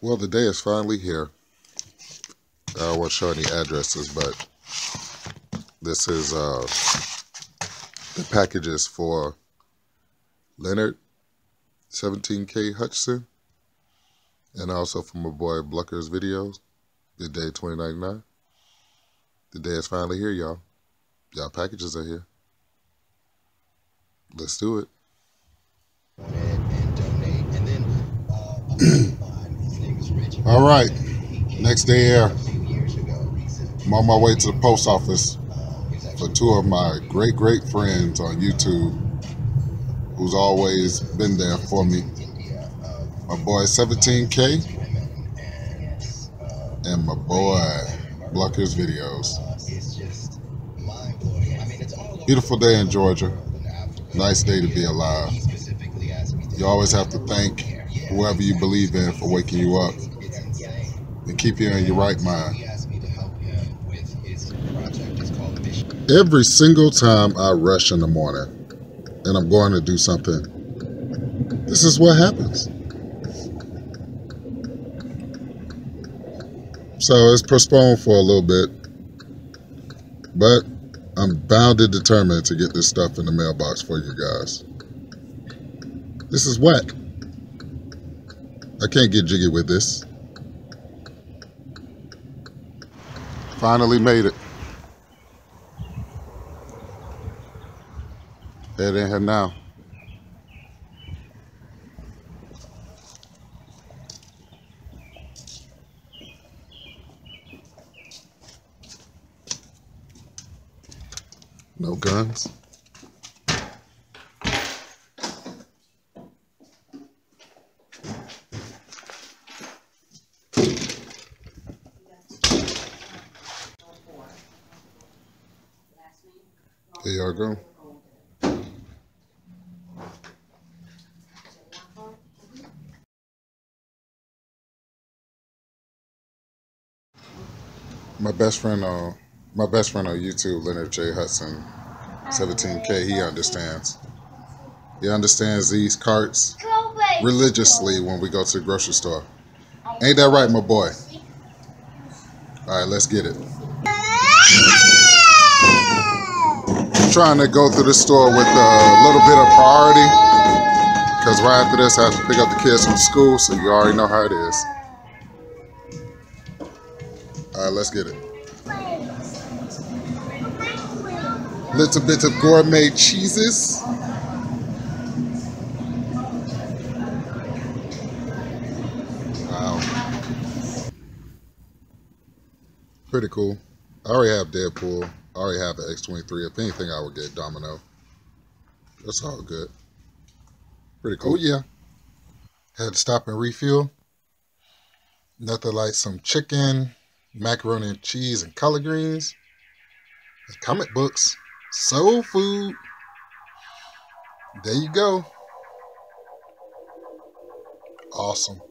Well, the day is finally here. I won't show any addresses, but this is the packages for Leonard 17K Hutchinson, and also for my boy Blucker's videos. Good day 2099. The day is finally here, y'all. Y'all packages are here. Let's do it. All right, next day here. I'm on my way to the post office for two of my great friends on YouTube who's always been there for me. My boy 17K and my boy Blucker's videos. Beautiful day in Georgia. Nice day to be alive. You always have to thank whoever you believe in for waking you up and keep you in your right mind. Every single time I rush in the morning and I'm going to do something, this is what happens. So it's postponed for a little bit, but I'm bound and determined to get this stuff in the mailbox for you guys. This is whack. I can't get jiggy with this. Finally made it. Head in here now. No guns. There y'all go. My best friend on YouTube, Leonard J. Hudson, 17K, he understands. He understands these carts religiously when we go to the grocery store. Ain't that right, my boy? All right, let's get it. I'm trying to go through the store with a little bit of priority because right after this I have to pick up the kids from school, so you already know how it is. All right, let's get it. Little bit of gourmet cheeses. Wow. Pretty cool. I already have Deadpool. I already have the X-23. If anything, I would get Domino. That's all good. Pretty cool. Oh, yeah. Had to stop and refuel. Nothing like some chicken, macaroni and cheese, and collard greens. Comic books. Soul food. There you go. Awesome.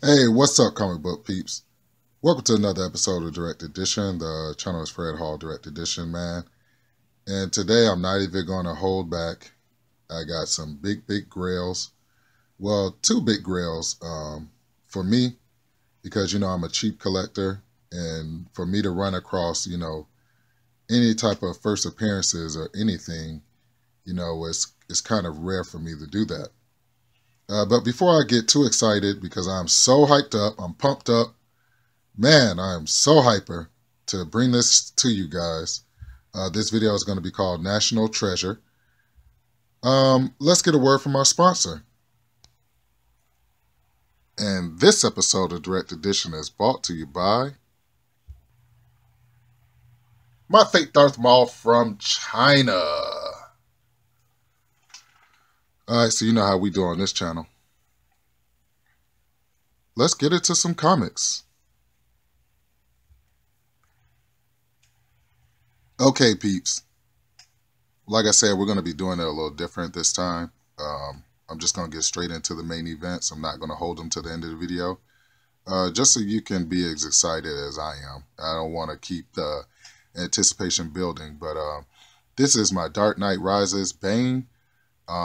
Hey, what's up, comic book peeps? Welcome to another episode of Direct Edition. The channel is Fred Hall Direct Edition, man. And today I'm not even going to hold back. I got some big Grails. Well, two big Grails for me, because, you know, I'm a cheap collector. And for me to run across, you know, any type of first appearances or anything, you know, it's kind of rare for me to do that. But before I get too excited, because I'm so hyped up, I'm pumped up, man, I am so hyper to bring this to you guys. This video is going to be called National Treasure. Let's get a word from our sponsor. And this episode of Direct Edition is brought to you by My Fake Darth Maul from China. Alright, so you know how we do on this channel. Let's get into some comics. Okay, peeps. Like I said, we're going to be doing it a little different this time. I'm just going to get straight into the main events. I'm not going to hold them to the end of the video. Just so you can be as excited as I am. I don't want to keep the anticipation building, but this is my Dark Knight Rises Bane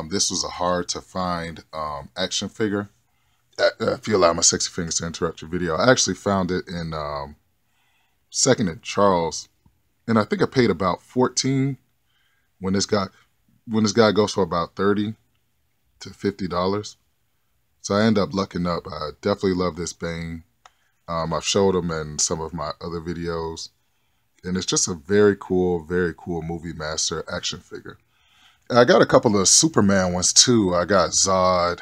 This was a hard to find action figure. If you allow my sexy fingers to interrupt your video, I actually found it in Second and Charles, and I think I paid about 14 when this guy goes for about $30 to $50. So I end up lucking up. I definitely love this Bane. I've showed him in some of my other videos, and it's just a very cool movie master action figure. I got a couple of Superman ones too. I got Zod,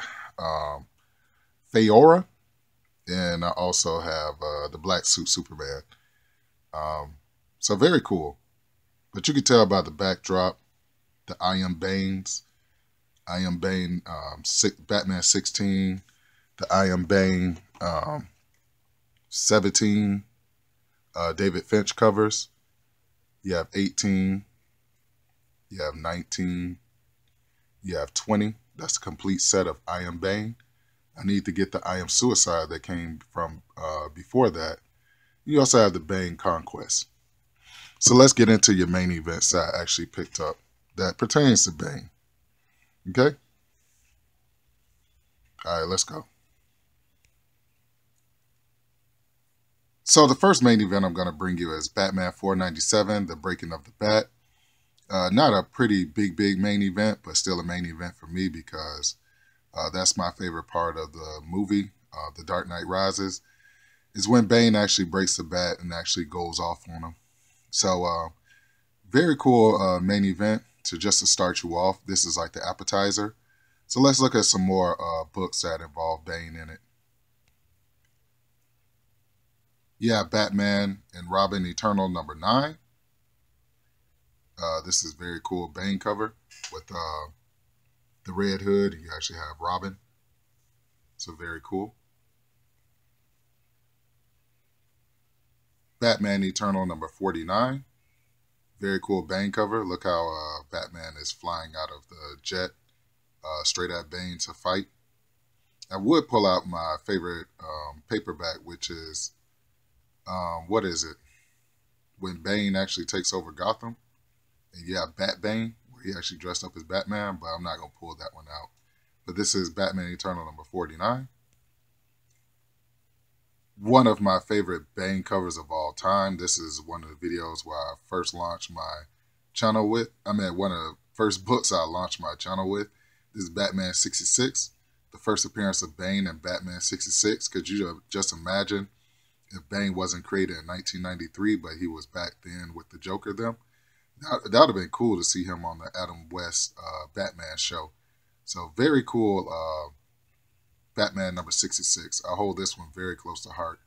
Feora, and I also have the black suit Superman. So very cool. But you can tell by the backdrop, the I Am Banes, I Am Bane, Batman 16, the I Am Bane 17, David Finch covers. You have 18, you have 19, you have 20. That's the complete set of I Am Bane. I need to get the I Am Suicide that came from before that. You also have the Bane Conquest. So let's get into your main events that I actually picked up that pertains to Bane. Okay? All right, let's go. So the first main event I'm going to bring you is Batman 497, The Breaking of the Bat. Not a pretty big main event, but still a main event for me because that's my favorite part of the movie, The Dark Knight Rises, is when Bane actually breaks the bat and actually goes off on him. So very cool main event to start you off. This is like the appetizer. So let's look at some more books that involve Bane in it. Yeah, Batman and Robin Eternal #9. This is very cool Bane cover with the red hood. You actually have Robin. So very cool. Batman Eternal #49. Very cool Bane cover. Look how Batman is flying out of the jet straight at Bane to fight. I would pull out my favorite paperback, which is, what is it? When Bane actually takes over Gotham. And you have Bat-Bane, where he actually dressed up as Batman, but I'm not going to pull that one out. But this is Batman Eternal #49. One of my favorite Bane covers of all time. This is one of the videos where I first launched my channel with. One of the first books I launched my channel with. This is Batman 66, the first appearance of Bane in Batman 66. Could you just imagine if Bane wasn't created in 1993, but he was back then with the Joker them? That would have been cool to see him on the Adam West Batman show. So very cool Batman #66. I hold this one very close to heart.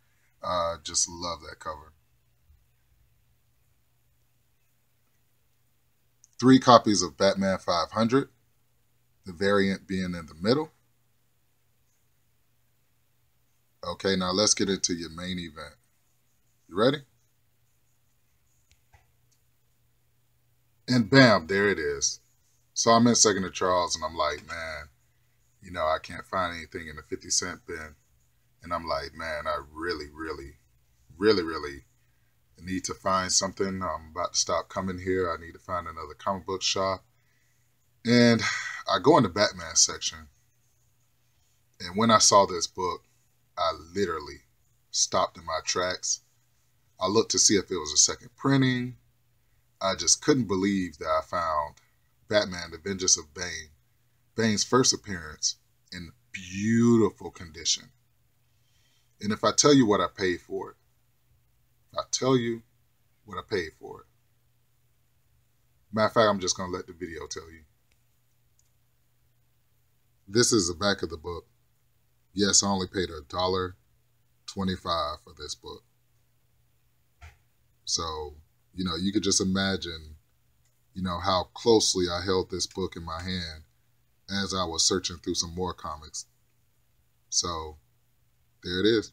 Just love that cover. 3 copies of Batman 500. The variant being in the middle. Okay, now let's get into your main event. You ready? And bam, there it is. So I'm in Second and Charles, and I'm like, man, I can't find anything in the 50-cent bin. And I'm like, man, I really need to find something. I'm about to stop coming here. I need to find another comic book shop. And I go in the Batman section. And when I saw this book, I literally stopped in my tracks. I looked to see if it was a second printing. I just couldn't believe that I found Batman, The Vengeance of Bane, Bane's first appearance, in beautiful condition. And if I tell you what I paid for it, matter of fact, I'm just going to let the video tell you. This is the back of the book. Yes, I only paid $1.25 for this book. So, you could just imagine, how closely I held this book in my hand as I was searching through some more comics. So, there it is.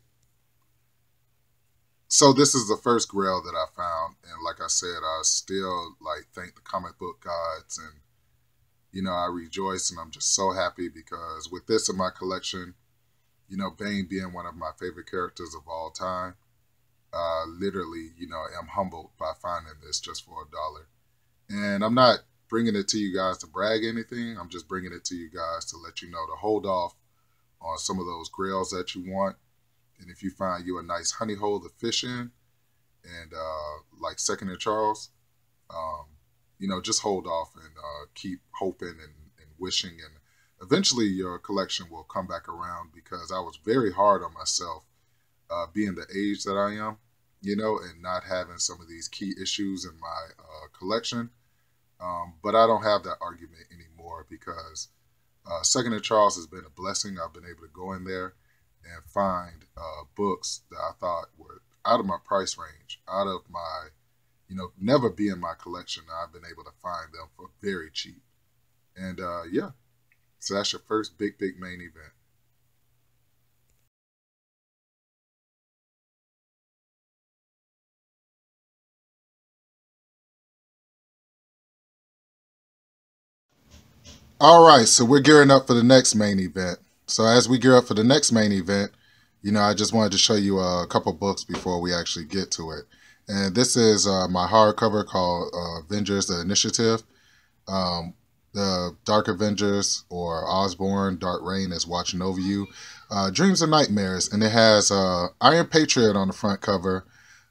So this is the first Grail that I found. And like I said, I still thank the comic book gods, and, I rejoice, and I'm just so happy because with this in my collection, Bane being one of my favorite characters of all time, literally, am humbled by finding this just for $1. And I'm not bringing it to you guys to brag anything. I'm just bringing it to you guys to let you know to hold off on some of those grails that you want. And if you find you a nice honey hole to fish in, and like Second and Charles, just hold off and keep hoping and wishing, and eventually your collection will come back around, because I was very hard on myself being the age that I am, and not having some of these key issues in my collection. But I don't have that argument anymore, because Second and Charles has been a blessing. I've been able to go in there and find books that I thought were out of my price range, out of my, never be in my collection. I've been able to find them for very cheap. And yeah, so that's your first big main event. All right, so we're gearing up for the next main event. So as we gear up for the next main event, I just wanted to show you a couple books before we actually get to it. And this is my hardcover called Avengers: The Initiative. The Dark Avengers, or Osborn, Dark Reign is watching over you. Dreams and Nightmares. And it has Iron Patriot on the front cover,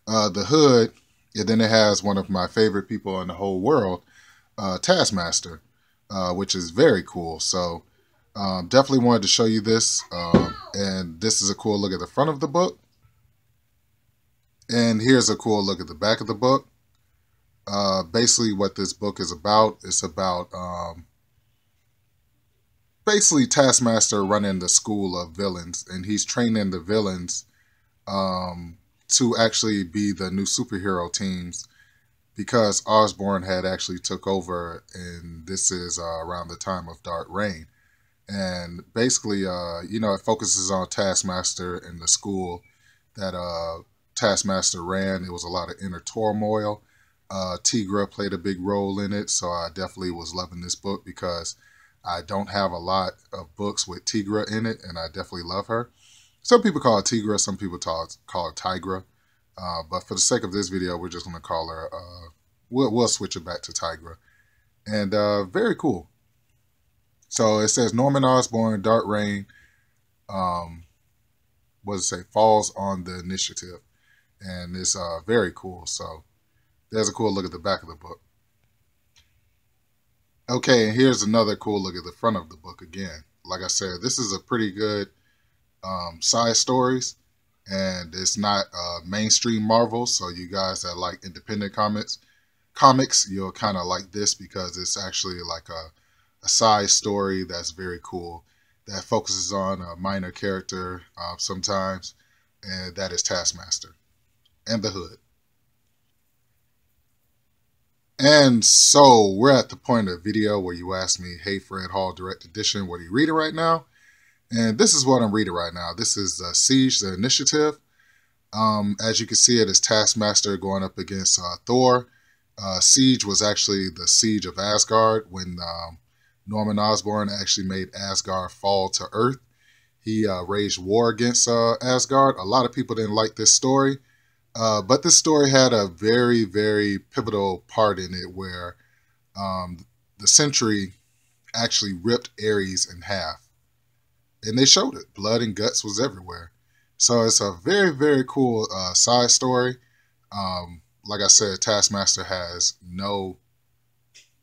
the hood, and then it has one of my favorite people in the whole world, Taskmaster, which is very cool. So definitely wanted to show you this. And this is a cool look at the front of the book. And here's a cool look at the back of the book. Basically what this book is about, it's about basically Taskmaster running the school of villains, and he's training the villains to actually be the new superhero teams, because Osborn had actually took over, and this is around the time of Dark Reign. And basically, it focuses on Taskmaster and the school that Taskmaster ran. It was a lot of inner turmoil. Tigra played a big role in it, so I definitely was loving this book, because I don't have a lot of books with Tigra in it, and I definitely love her. Some people call her Tigra, some people call her Tigra, but for the sake of this video, we're just going to call her, we'll switch it back to Tigra. And very cool. So it says Norman Osborn, Dark Reign, what does it say, falls on the initiative. And it's very cool. So there's a cool look at the back of the book. Okay, and here's another cool look at the front of the book again. Like I said, this is a pretty good side stories, and it's not mainstream Marvel. So you guys that like independent comics, you'll kind of like this, because it's actually like a side story that's very cool, that focuses on a minor character sometimes, and that is Taskmaster and the Hood. And so we're at the point of the video where you ask me, hey, Fred Hall Direct Edition, what are you reading right now? And this is what I'm reading right now. This is Siege, the Initiative. As you can see, it is Taskmaster going up against Thor. Siege was actually the siege of Asgard, when Norman Osborn actually made Asgard fall to Earth. He waged war against Asgard. A lot of people didn't like this story. But this story had a very, very pivotal part in it, where the Sentry actually ripped Ares in half. And they showed it. Blood and guts was everywhere. So it's a very, very cool side story. Like I said, Taskmaster has no...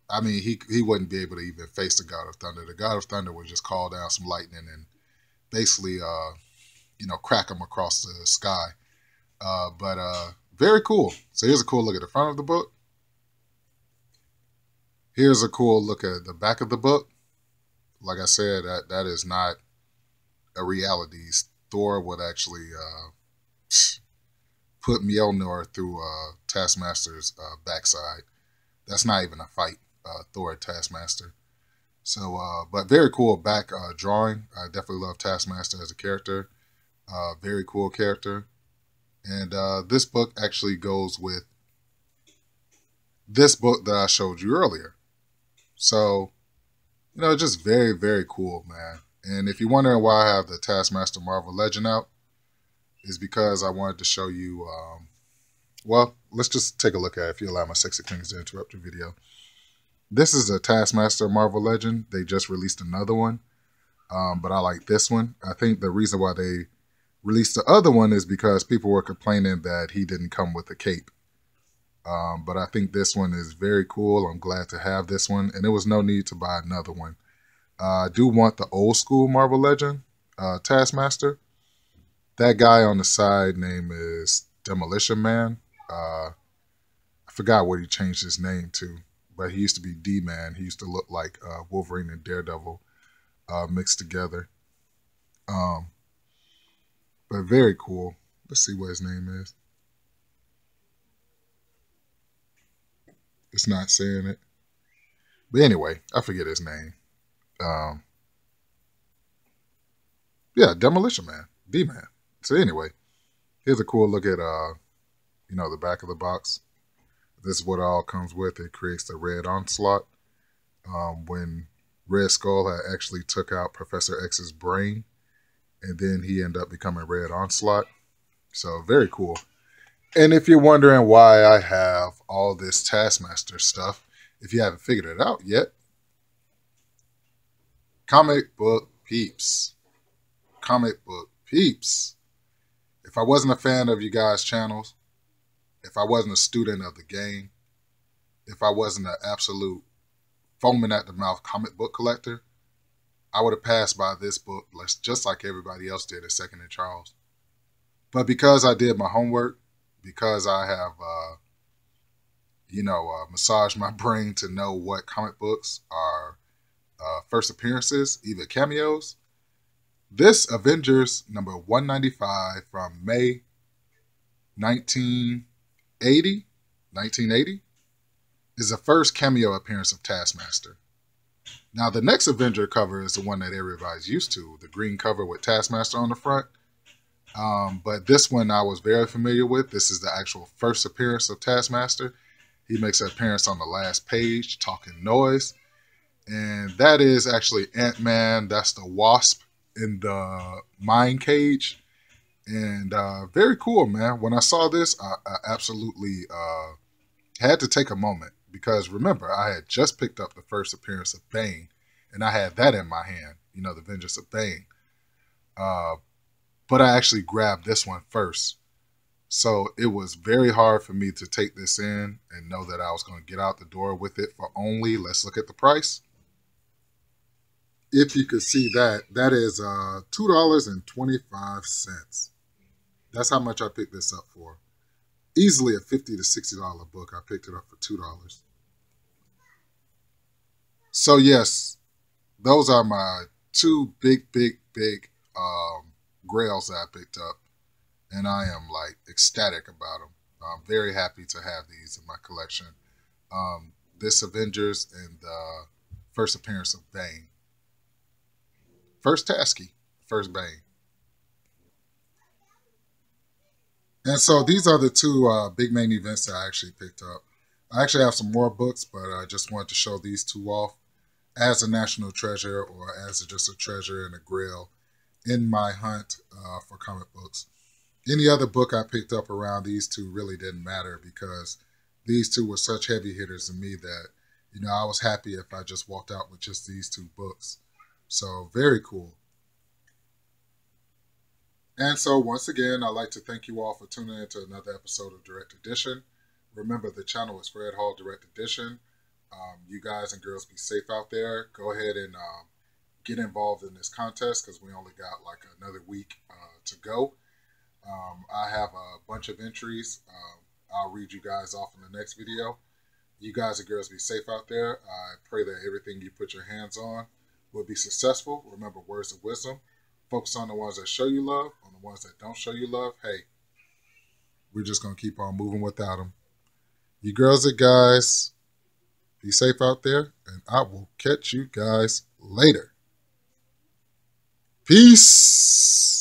I mean, he wouldn't be able to even face the God of Thunder. The God of Thunder would just call down some lightning and basically, crack him across the sky. But very cool. So here's a cool look at the front of the book. Here's a cool look at the back of the book. Like I said, that is not a reality. Thor would actually put Mjolnir through Taskmaster's backside. That's not even a fight, Thor and Taskmaster. So, but very cool back drawing. I definitely love Taskmaster as a character. Very cool character. And this book actually goes with this book that I showed you earlier. So, just very, very cool, man. And if you're wondering why I have the Taskmaster Marvel Legend out, is because I wanted to show you, well, let's just take a look at it, if you allow my sexy fingers to interrupt your video. This is a Taskmaster Marvel Legend. They just released another one, but I like this one. I think the reason why they released the other one is because people were complaining that he didn't come with a cape. But I think this one is very cool. I'm glad to have this one, and there was no need to buy another one. I do want the old school Marvel Legend Taskmaster. That guy on the side name is Demolition Man. I forgot what he changed his name to, but he used to be D-Man. He used to look like Wolverine and Daredevil mixed together. Um, but very cool. Let's see what his name is. It's not saying it. But anyway, I forget his name. Um, yeah, Demolition Man, D-Man. So anyway, here's a cool look at the back of the box. This is what it all comes with. It creates the Red Onslaught. When Red Skull had actually took out Professor X's brain, and then he ended up becoming Red Onslaught. So very cool. And if you're wondering why I have all this Taskmaster stuff, if you haven't figured it out yet, comic book peeps. Comic book peeps. If I wasn't a fan of you guys' channels, if I wasn't a student of the game, if I wasn't an absolute foaming at the mouth comic book collector, I would have passed by this book just like everybody else did at Second and Charles. But because I did my homework, because I have, massaged my brain to know what comic books are first appearances, either cameos, this Avengers number 195 from May 1980 is the first cameo appearance of Taskmaster. Now, the next Avenger cover is the one that everybody's used to, the green cover with Taskmaster on the front. But this one I was very familiar with. This is the actual first appearance of Taskmaster. He makes an appearance on the last page, talking noise. And that is actually Ant-Man. That's the Wasp in the mine cage. And very cool, man. When I saw this, I absolutely had to take a moment. Because remember, I had just picked up the first appearance of Bane. And I had that in my hand. The Vengeance of Bane. But I actually grabbed this one first. So it was very hard for me to take this in and know that I was going to get out the door with it for only, let's look at the price. If you could see that, that is $2.25. That's how much I picked this up for. Easily a $50 to $60 book. I picked it up for $2. So yes, those are my two big Grails that I picked up. And I am like ecstatic about them. I'm very happy to have these in my collection. This Avengers and the first appearance of Bane. First Tasky, first Bane. And so these are the two big main events that I actually picked up. I actually have some more books, but I just wanted to show these two off as a national treasure or as just a treasure and a grail in my hunt for comic books. Any other book I picked up around these two really didn't matter because these two were such heavy hitters to me that, I was happy if I just walked out with just these two books. So very cool. And so once again, I'd like to thank you all for tuning in to another episode of Direct Edition. Remember, the channel is Fred Hall Direct Edition. You guys and girls be safe out there. Go ahead and get involved in this contest because we only got like another week to go. I have a bunch of entries. I'll read you guys off in the next video. You guys and girls be safe out there. I pray that everything you put your hands on will be successful. Remember, words of wisdom. Focus on the ones that show you love. On the ones that don't show you love, hey, we're just going to keep on moving without them. You girls and guys, be safe out there, and I will catch you guys later. Peace.